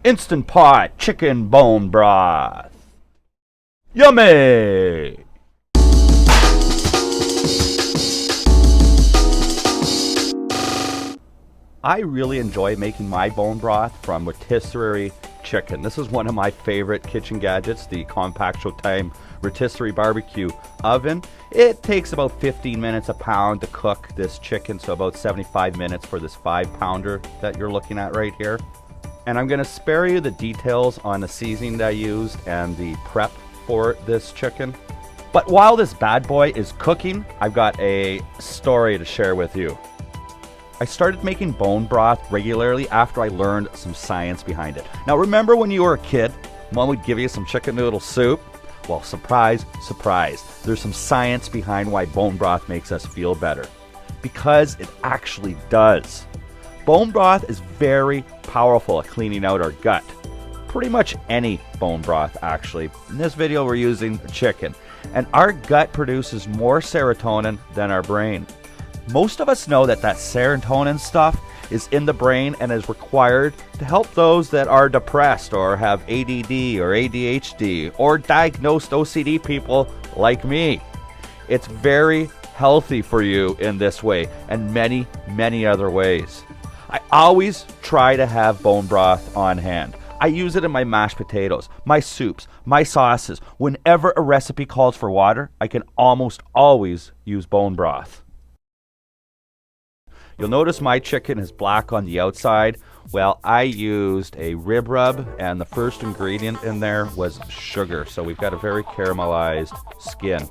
Instant Pot chicken bone broth. Yummy! I really enjoy making my bone broth from rotisserie chicken. This is one of my favorite kitchen gadgets, the Compact Showtime rotisserie barbecue oven. It takes about 15 minutes a pound to cook this chicken, so about 75 minutes for this 5-pounder that you're looking at right here. And I'm going to spare you the details on the seasoning that I used and the prep for this chicken. But while this bad boy is cooking, I've got a story to share with you. I started making bone broth regularly after I learned some science behind it. Now remember when you were a kid, Mom would give you some chicken noodle soup? Well, surprise, surprise, there's some science behind why bone broth makes us feel better. Because it actually does. Bone broth is very powerful at cleaning out our gut. Pretty much any bone broth, actually. In this video, we're using chicken. And our gut produces more serotonin than our brain. Most of us know that serotonin stuff is in the brain and is required to help those that are depressed or have ADD or ADHD or diagnosed OCD people like me. It's very healthy for you in this way and many, many other ways. I always try to have bone broth on hand. I use it in my mashed potatoes, my soups, my sauces. Whenever a recipe calls for water, I can almost always use bone broth. You'll notice my chicken is black on the outside. Well, I used a rib rub, and the first ingredient in there was sugar. So we've got a very caramelized skin.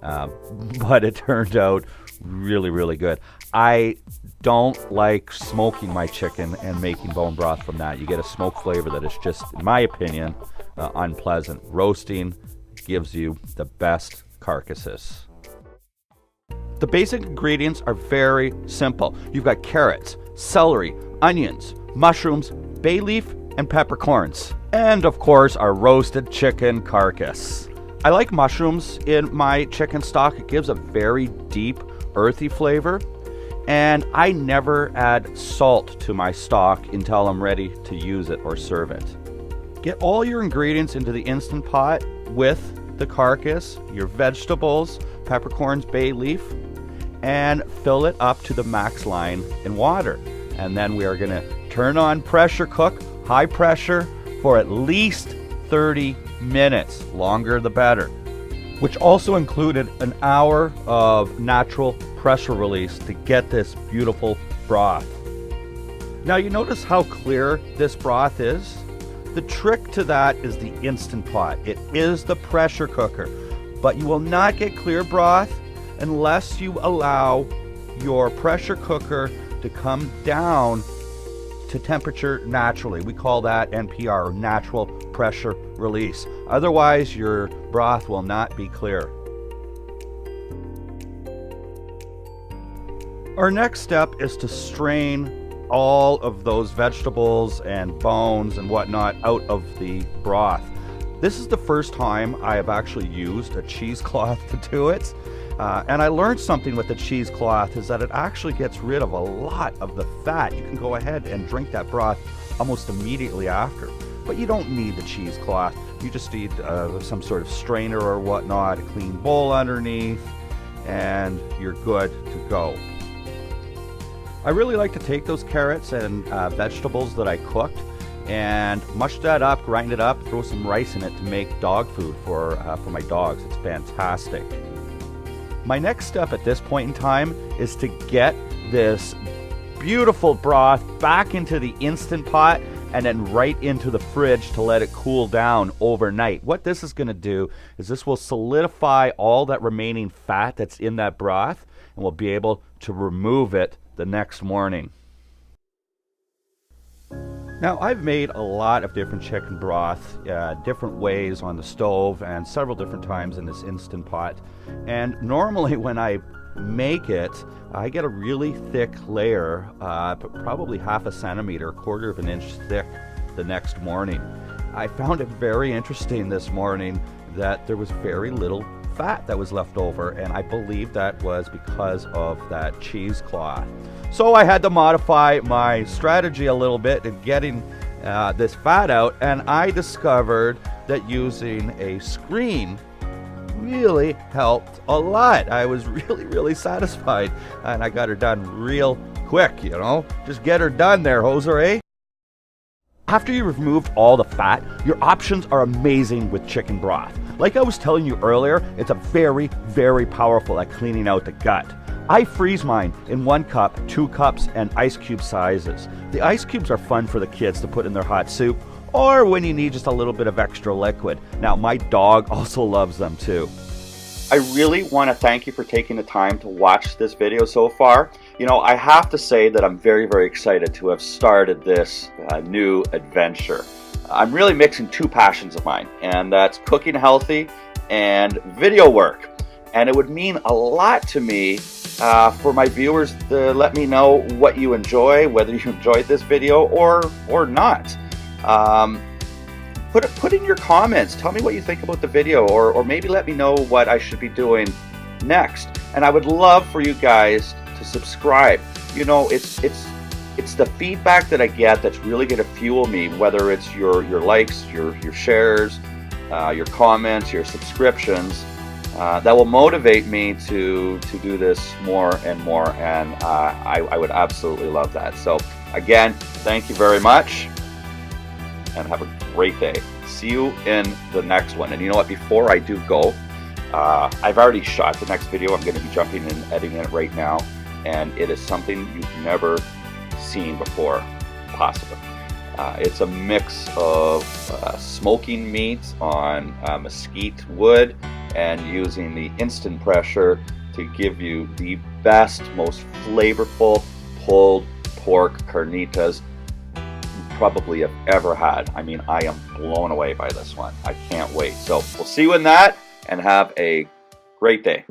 But it turned out really, really good. I don't like smoking my chicken and making bone broth from that. You get a smoke flavor that is just, in my opinion, unpleasant. Roasting gives you the best carcasses. The basic ingredients are very simple. You've got carrots, celery, onions, mushrooms, bay leaf, and peppercorns. And of course, our roasted chicken carcass. I like mushrooms in my chicken stock. It gives a very deep, earthy flavor. And I never add salt to my stock until I'm ready to use it or serve it. Get all your ingredients into the Instant Pot with the carcass, your vegetables, peppercorns, bay leaf, and fill it up to the max line in water. And then we are going to turn on pressure cook, high pressure, for at least 30 minutes. Longer the better. Which also included an hour of natural pressure release to get this beautiful broth. Now you notice how clear this broth is? The trick to that is the Instant Pot. It is the pressure cooker. But you will not get clear broth unless you allow your pressure cooker to come down to temperature naturally. We call that NPR, or natural pressure release. Otherwise, your broth will not be clear. Our next step is to strain all of those vegetables and bones and whatnot out of the broth. This is the first time I have actually used a cheesecloth to do it. And I learned something with the cheesecloth is that it actually gets rid of a lot of the fat. You can go ahead and drink that broth almost immediately after. But you don't need the cheesecloth. You just need some sort of strainer or whatnot, a clean bowl underneath, and you're good to go. I really like to take those carrots and vegetables that I cooked and mush that up, grind it up, throw some rice in it to make dog food for my dogs. It's fantastic. My next step at this point in time is to get this beautiful broth back into the Instant Pot and then right into the fridge to let it cool down overnight. What this is going to do is this will solidify all that remaining fat that's in that broth, and we'll be able to remove it the next morning. Now, I've made a lot of different chicken broth, different ways on the stove and several different times in this Instant Pot. And normally when I make it, I get a really thick layer, probably half a centimeter, 1/4 of an inch thick the next morning. I found it very interesting this morning that there was very little fat that was left over, and I believe that was because of that cheesecloth. So I had to modify my strategy a little bit in getting this fat out, and I discovered that using a screen really helped a lot. I was really satisfied, and I got her done real quick, you know. Just get her done there, hoser, eh? After you've removed all the fat, your options are amazing with chicken broth. Like I was telling you earlier, it's a very powerful at cleaning out the gut. I freeze mine in 1 cup, 2 cups, and ice cube sizes. The ice cubes are fun for the kids to put in their hot soup, or when you need just a little bit of extra liquid. Now, my dog also loves them too. I really want to thank you for taking the time to watch this video so far. You know, I have to say that I'm very excited to have started this new adventure. I'm really mixing 2 passions of mine, and that's cooking healthy and video work. And it would mean a lot to me for my viewers to let me know what you enjoy, whether you enjoyed this video or not. Put in your comments. Tell me what you think about the video, or maybe let me know what I should be doing next. And I would love for you guys to subscribe. You know, it's the feedback that I get that's really going to fuel me, whether it's your likes, your shares, your comments, your subscriptions. That will motivate me to do this more and more, and I would absolutely love that. So again, thank you very much, and have a great day. See you in the next one. And you know what, before I do go, I've already shot the next video. I'm going to be jumping in and editing it right now, and it is something you've never seen before, possibly. It's a mix of smoking meats on mesquite wood and using the instant pressure to give you the best, most flavorful pulled pork carnitas probably have ever had. I mean, I am blown away by this one. I can't wait. So we'll see you in that, and have a great day.